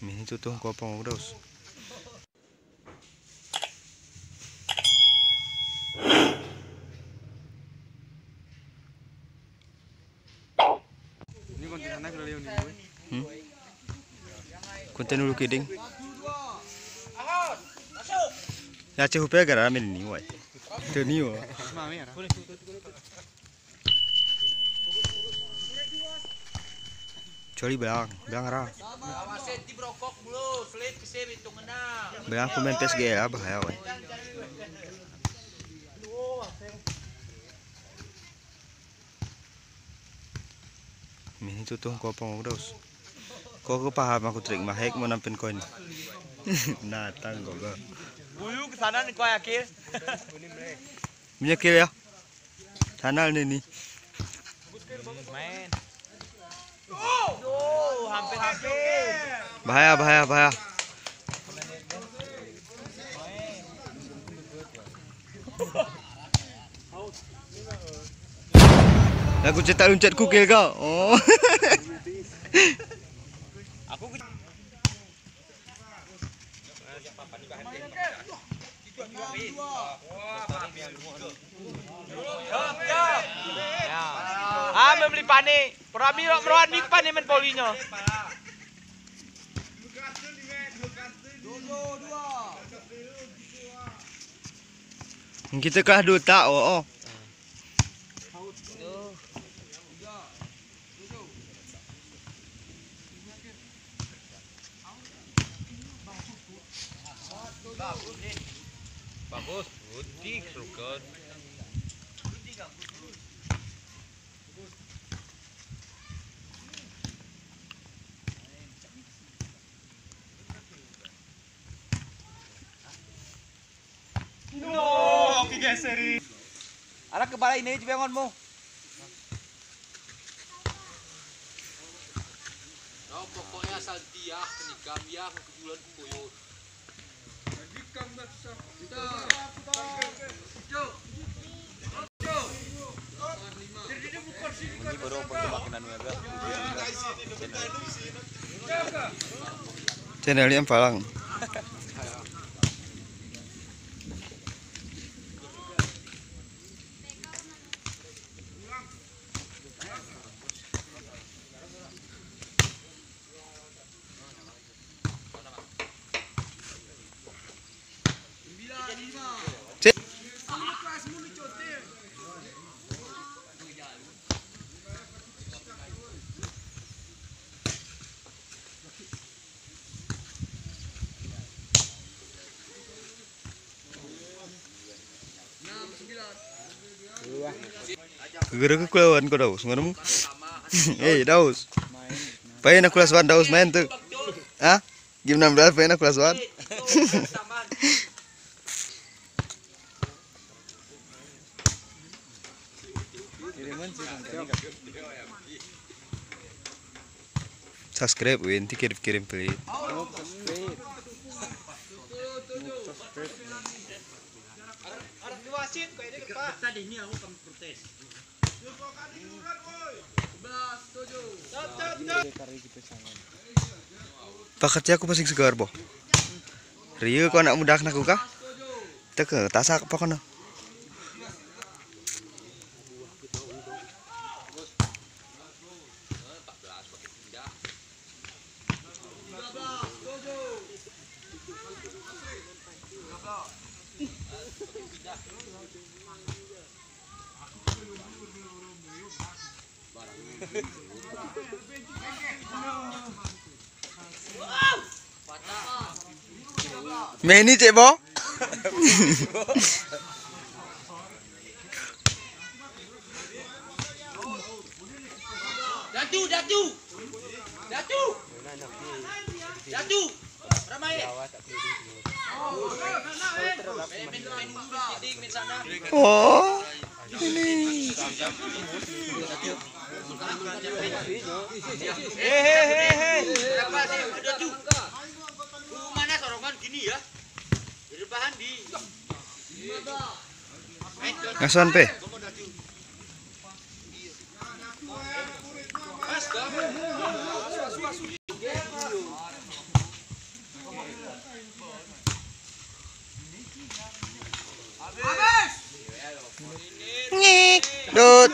Mini tutung kopong terus. Ini konten anak udah lihat nih. Konten dulu kidding. Ya cukup ya gara ini woi. Itu nih woi. Mami ya. Coli belang arah. Belang komen PSG ya bahaya woi. Mini tutung kopong terus. Kok paham aku trik mahek mau nampin koin. Natang kok. Buyu ke sana nih kau yakin? Menyekil ya. Kanal nih. Main. Oh, hampir. Bahaya. Aku cetak loncat kukil kau. Oh. Aku membeli pane. Perami merawat mik pane men polinya. Kita kah duta oh. Bagus, putih suka. No, oke geseri. Ada kepala ini cipengonmu. Oh, pokoknya asal dia kenikam yang kebulan koyo. Ini baru pemakinan wega. Channel yang palang. Gara-gara kelawan kau Daus, ngomong. Daus. Pain aku kelas 1 Daus main tuh. Ah? Game 16 pain aku kelas 1. Subscribe win, kirim pelit. Tadi ini aku kan protes. Pakatnya aku masih segar boh. Rio kau anak muda aku kah? Teka tasak apa kono? Meni cek bo. Datu. Ramai. Oh. Ini. Datu. Mana sorongan gini ya? Di depan di. Ngasan pe. Dut.